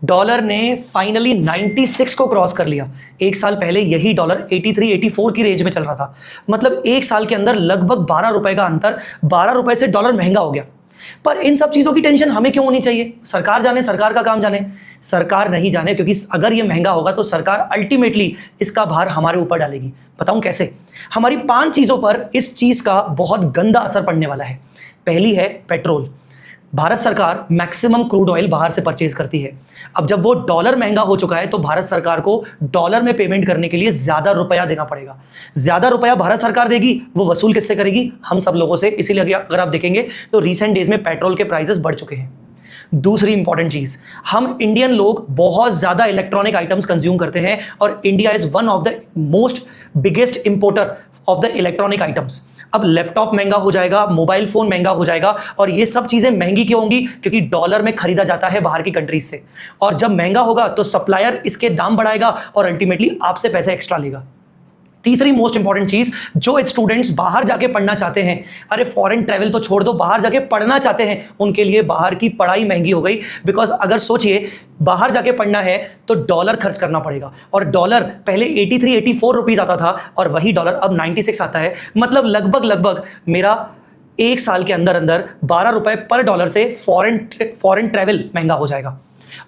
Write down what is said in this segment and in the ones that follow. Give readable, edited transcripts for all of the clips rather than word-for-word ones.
Dollar ने finally 96 को cross कर लिया। एक साल पहले यही डॉलर 83 84 की रेंज में चल रहा था। मतलब एक साल के अंदर लगभग 12 रुपए का अंतर, 12 रुपए से डॉलर महंगा हो गया। पर इन सब चीजों की टेंशन हमें क्यों होनी चाहिए? सरकार जाने, सरकार का काम जाने। सरकार नहीं जाने, क्योंकि अगर ये महंगा होगा तो सरकार अल्टीमेटली इसका भार हमारे ऊपर डालेगी। बताऊं कैसे? हमारी 5 चीजों पर इस चीज का बहुत गंदा असर पड़ने वाला है। पहली है पेट्रोल। भारत सरकार मैक्सिमम क्रूड ऑयल बाहर से परचेज करती है। अब जब वो डॉलर महंगा हो चुका है तो भारत सरकार को डॉलर में पेमेंट करने के लिए ज्यादा रुपया देना पड़ेगा। ज्यादा रुपया भारत सरकार देगी, वो वसूल किससे करेगी? हम सब लोगों से। इसीलिए अगर आप देखेंगे तो रीसेंट डेज में पेट्रोल के प्राइसेस बढ़ चुके हैं। दूसरी इंपॉर्टेंट चीज, हम इंडियन लोग बहुत ज्यादा इलेक्ट्रॉनिक आइटम्स कंज्यूम करते हैं और India is one of the most biggest importer of the electronic items. अब लैपटॉप महंगा हो जाएगा, मोबाइल फोन महंगा हो जाएगा, और ये सब चीजें महंगी क्यों होंगी? क्योंकि डॉलर में खरीदा जाता है बाहर की कंट्रीज से, और जब महंगा होगा तो सप्लायर इसके दाम बढ़ाएगा और अल्टीमेटली आपसे पैसे एक्स्ट्रा लेगा। तीसरी मोस्ट इंपॉर्टेंट चीज, जो स्टूडेंट्स बाहर जाके पढ़ना चाहते हैं, अरे फॉरेन ट्रैवल तो छोड़ दो, बाहर जाके पढ़ना चाहते हैं, उनके लिए बाहर की पढ़ाई महंगी हो गई। बिकॉज अगर सोचिए, बाहर जाके पढ़ना है तो डॉलर खर्च करना पड़ेगा, और डॉलर पहले 83 84 रुपीज आता था और वही डॉलर अब 96 आता है। मतलब लगभग मेरा एक साल के अंदर अंदर 12 रुपए पर डॉलर से फॉरेन ट्रैवल महंगा हो जाएगा।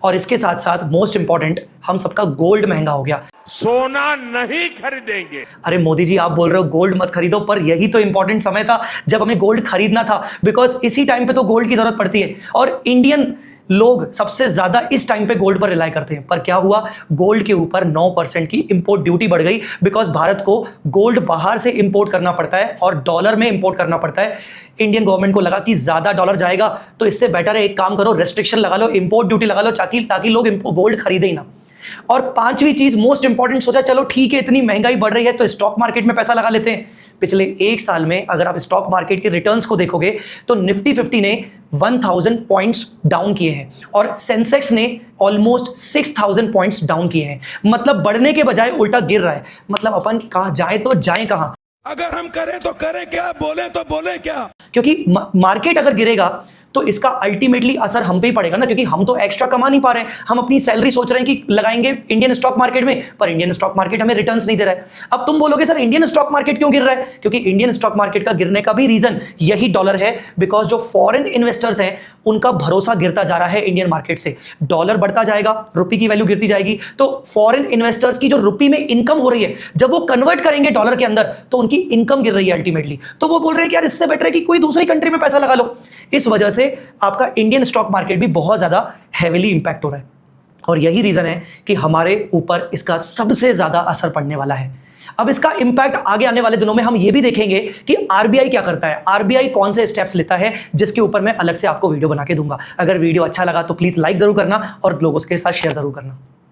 और इसके साथ साथ मोस्ट इंपॉर्टेंट, हम सबका गोल्ड महंगा हो गया। सोना नहीं खरीदेंगे। अरे मोदी जी, आप बोल रहे हो गोल्ड मत खरीदो, पर यही तो इंपॉर्टेंट समय था जब हमें गोल्ड खरीदना था। बिकॉज इसी टाइम पे तो गोल्ड की जरूरत पड़ती है, और इंडियन लोग सबसे ज्यादा इस टाइम पे गोल्ड पर रिलाई करते हैं। पर क्या हुआ? गोल्ड के ऊपर 9% की इंपोर्ट ड्यूटी बढ़ गई। बिकॉज भारत को गोल्ड बाहर से इंपोर्ट करना पड़ता है और डॉलर में इंपोर्ट करना पड़ता है। इंडियन गवर्नमेंट को लगा कि ज्यादा डॉलर जाएगा, तो इससे बेटर है एक काम करो, रेस्ट्रिक्शन लगा लो, इंपोर्ट ड्यूटी लगा लो, ताकि लोग गोल्ड खरीदे ही ना। और पांचवी चीज मोस्ट इंपॉर्टेंट, सोचा चलो ठीक है, इतनी महंगाई बढ़ रही है तो स्टॉक मार्केट में पैसा लगा लेते हैं। पिछले एक साल में अगर आप स्टॉक मार्केट के रिटर्न्स को देखोगे तो निफ्टी 50 ने 1000 पॉइंट्स डाउन किए हैं और सेंसेक्स ने ऑलमोस्ट 6000 पॉइंट्स डाउन किए हैं। मतलब बढ़ने के बजाय उल्टा गिर रहा है। मतलब अपन कहां जाए तो जाए कहां? अगर हम करें तो करें क्या, बोले तो बोले क्या? क्योंकि मार्केट अगर गिरेगा तो इसका अल्टीमेटली असर हम पे ही पड़ेगा ना, क्योंकि हम तो एक्स्ट्रा कमा नहीं पा रहे हैं। हम अपनी सैलरी सोच रहे हैं कि लगाएंगे इंडियन स्टॉक मार्केट में, पर इंडियन स्टॉक मार्केट हमें रिटर्न्स नहीं दे रहा है। अब तुम बोलोगे सर इंडियन स्टॉक मार्केट क्यों गिर रहा है? क्योंकि इंडियन स्टॉक मार्केट का गिरने का भी रीजन यही डॉलर है। बिकॉज जो फॉरेन इन्वेस्टर्स हैं उनका भरोसा गिरता जा रहा है इंडियन मार्केट से। डॉलर बढ़ता जाएगा, रुपये की वैल्यू गिरती जाएगी, तो फॉरेन इन्वेस्टर्स की जो रुपये में इनकम हो रही है, जब वो कन्वर्ट करेंगे डॉलर के अंदर तो उनकी इनकम गिर रही है अल्टीमेटली। तो वो बोल रहे हैं कि यार इससे बेटर है कि कोई दूसरी कंट्री में पैसा लगा लो। इस वजह से आपका इंडियन स्टॉक मार्केट भी बहुत ज्यादा हैवीली इंपैक्ट हो रहा है, और यही रीजन है कि हमारे ऊपर इसका सबसे ज्यादा असर पड़ने वाला है। अब इसका इंपैक्ट आगे आने वाले दिनों में हम ये भी देखेंगे कि आरबीआई क्या करता है, आरबीआई कौन से स्टेप्स लेता है, जिसके ऊपर मैं अलग से आपको वीडियो बना के दूंगा। अगर वीडियो अच्छा लगा तो प्लीज लाइक जरूर करना और लोगों के साथ शेयर जरूर करना।